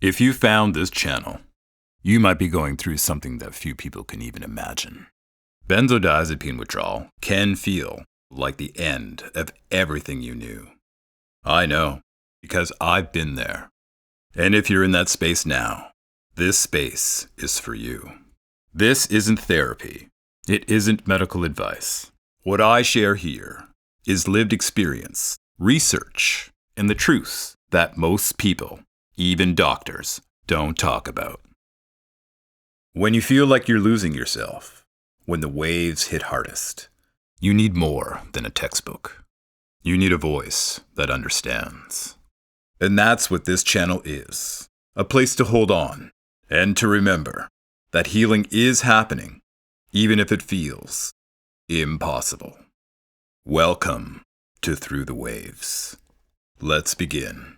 If you found this channel, you might be going through something that few people can even imagine. Benzodiazepine withdrawal can feel like the end of everything you knew. I know, because I've been there. And if you're in that space now, this space is for you. This isn't therapy. It isn't medical advice. What I share here is lived experience, research, and the truth that most people, even doctors, don't talk about. When you feel like you're losing yourself, when the waves hit hardest, you need more than a textbook. You need a voice that understands. And that's what this channel is. A place to hold on and to remember that healing is happening, even if it feels impossible. Welcome to Through the Waves. Let's begin.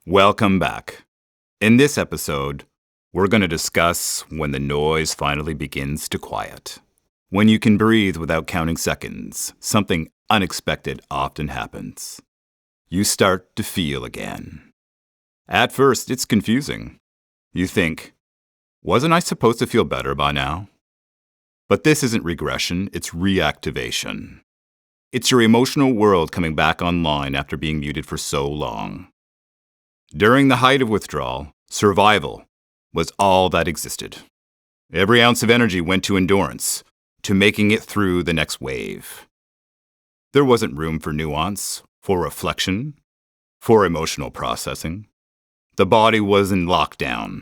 Welcome back. In this episode, we're going to discuss when the noise finally begins to quiet. When you can breathe without counting seconds, something unexpected often happens. You start to feel again. At first, it's confusing. You think, wasn't I supposed to feel better by now? But this isn't regression, it's reactivation. It's your emotional world coming back online after being muted for so long. During the height of withdrawal, survival was all that existed. Every ounce of energy went to endurance, to making it through the next wave. There wasn't room for nuance, for reflection, for emotional processing. The body was in lockdown.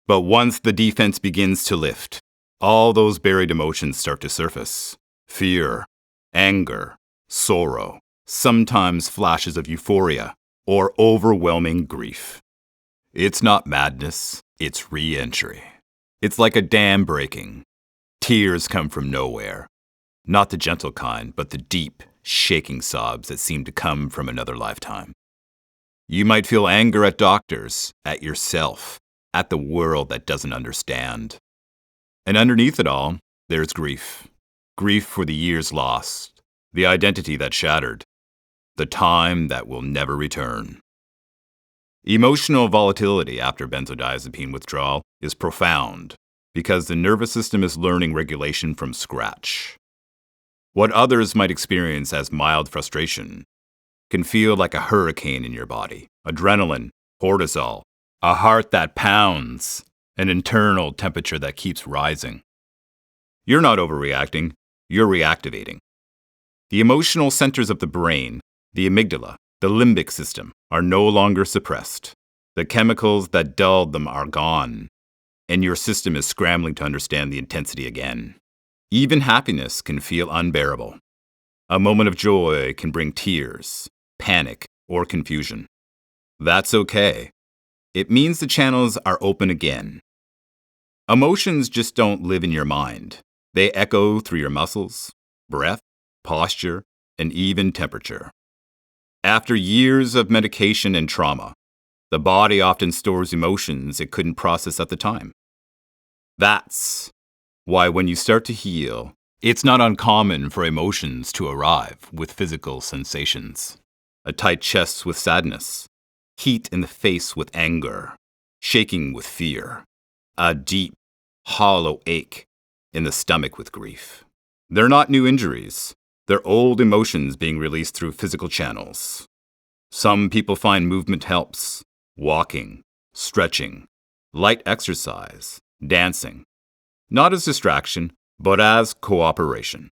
But once the defense begins to lift, all those buried emotions start to surface. Fear, anger, sorrow, sometimes flashes of euphoria, or overwhelming grief. It's not madness, it's re-entry. It's like a dam breaking. Tears come from nowhere. Not the gentle kind, but the deep, shaking sobs that seem to come from another lifetime. You might feel anger at doctors, at yourself, at the world that doesn't understand. And underneath it all, there's grief. Grief for the years lost, the identity that shattered, the time that will never return. Emotional volatility after benzodiazepine withdrawal is profound because the nervous system is learning regulation from scratch. What others might experience as mild frustration can feel like a hurricane in your body. Adrenaline, cortisol, a heart that pounds, an internal temperature that keeps rising. You're not overreacting, you're reactivating. The emotional centers of the brain, the amygdala, the limbic system, are no longer suppressed. The chemicals that dulled them are gone, and your system is scrambling to understand the intensity again. Even happiness can feel unbearable. A moment of joy can bring tears, panic, or confusion. That's okay. It means the channels are open again. Emotions just don't live in your mind. They echo through your muscles, breath, posture, and even temperature. After years of medication and trauma, the body often stores emotions it couldn't process at the time. That's why when you start to heal, it's not uncommon for emotions to arrive with physical sensations. A tight chest with sadness, heat in the face with anger, shaking with fear, a deep, hollow ache in the stomach with grief. They're not new injuries. They're old emotions being released through physical channels. Some people find movement helps. Walking, stretching, light exercise, dancing. Not as distraction, but as cooperation.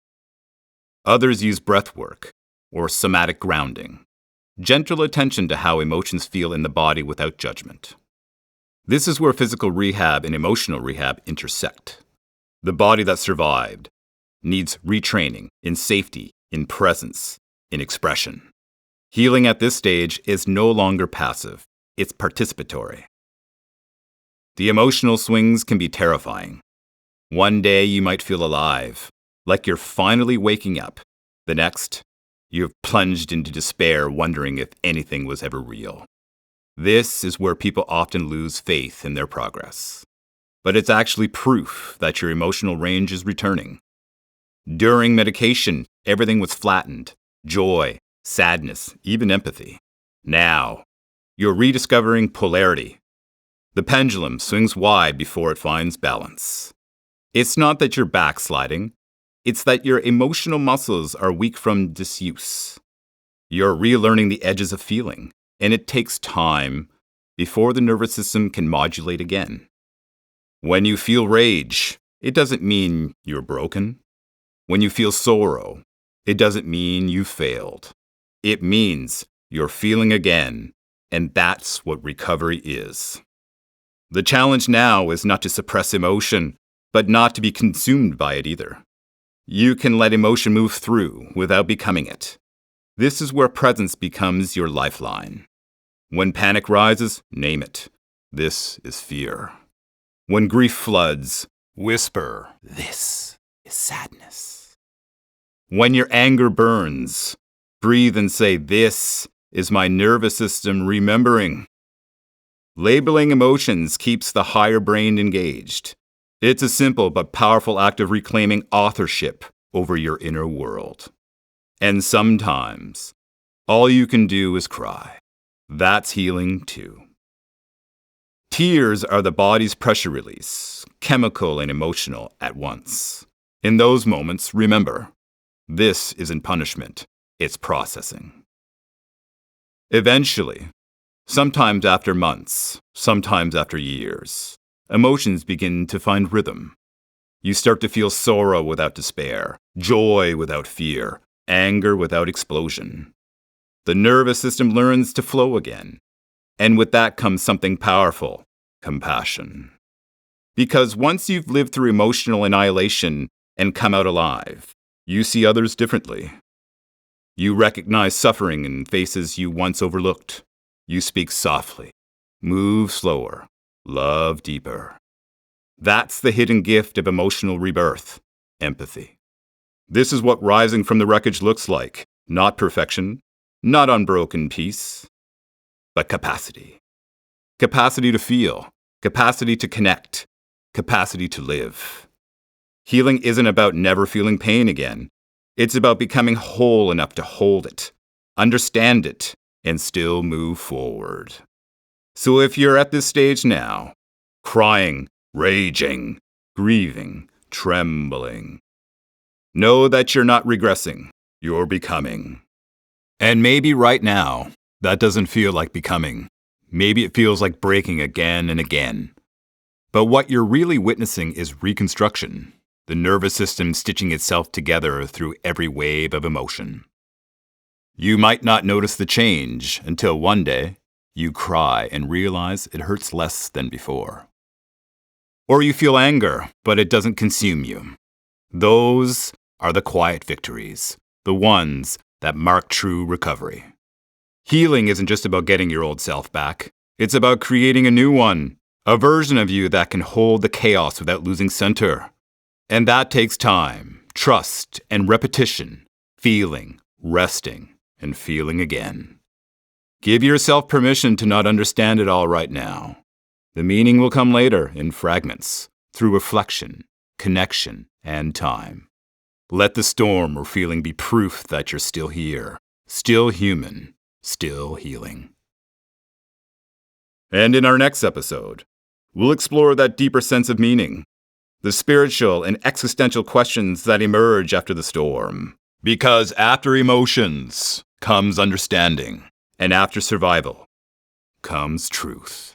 Others use breath work or somatic grounding. Gentle attention to how emotions feel in the body without judgment. This is where physical rehab and emotional rehab intersect. The body that survived needs retraining in safety, in presence, in expression. Healing at this stage is no longer passive, it's participatory. The emotional swings can be terrifying. One day you might feel alive, like you're finally waking up. The next, you've plunged into despair, wondering if anything was ever real. This is where people often lose faith in their progress. But it's actually proof that your emotional range is returning. During medication, everything was flattened. Joy, sadness, even empathy. Now, you're rediscovering polarity. The pendulum swings wide before it finds balance. It's not that you're backsliding. It's that your emotional muscles are weak from disuse. You're relearning the edges of feeling, and it takes time before the nervous system can modulate again. When you feel rage, it doesn't mean you're broken. When you feel sorrow, it doesn't mean you failed. It means you're feeling again, and that's what recovery is. The challenge now is not to suppress emotion, but not to be consumed by it either. You can let emotion move through without becoming it. This is where presence becomes your lifeline. When panic rises, name it. This is fear. When grief floods, whisper, this is sadness. When your anger burns, breathe and say, this is my nervous system remembering. Labeling emotions keeps the higher brain engaged. It's a simple but powerful act of reclaiming authorship over your inner world. And sometimes, all you can do is cry. That's healing too. Tears are the body's pressure release, chemical and emotional at once. In those moments, remember, this isn't punishment, it's processing. Eventually, sometimes after months, sometimes after years, emotions begin to find rhythm. You start to feel sorrow without despair, joy without fear, anger without explosion. The nervous system learns to flow again. And with that comes something powerful, compassion. Because once you've lived through emotional annihilation and come out alive, you see others differently. You recognize suffering in faces you once overlooked. You speak softly, move slower, love deeper. That's the hidden gift of emotional rebirth, empathy. This is what rising from the wreckage looks like. Not perfection, not unbroken peace, but capacity. Capacity to feel, capacity to connect, capacity to live. Healing isn't about never feeling pain again. It's about becoming whole enough to hold it, understand it, and still move forward. So if you're at this stage now, crying, raging, grieving, trembling, know that you're not regressing, you're becoming. And maybe right now, that doesn't feel like becoming. Maybe it feels like breaking again and again. But what you're really witnessing is reconstruction, the nervous system stitching itself together through every wave of emotion. You might not notice the change until one day you cry and realize it hurts less than before. Or you feel anger, but it doesn't consume you. Those are the quiet victories, the ones that mark true recovery. Healing isn't just about getting your old self back. It's about creating a new one, a version of you that can hold the chaos without losing center. And that takes time, trust, and repetition, feeling, resting, and feeling again. Give yourself permission to not understand it all right now. The meaning will come later in fragments, through reflection, connection, and time. Let the storm or feeling be proof that you're still here, still human, still healing. And in our next episode, we'll explore that deeper sense of meaning, the spiritual and existential questions that emerge after the storm. Because after emotions comes understanding, and after survival comes truth.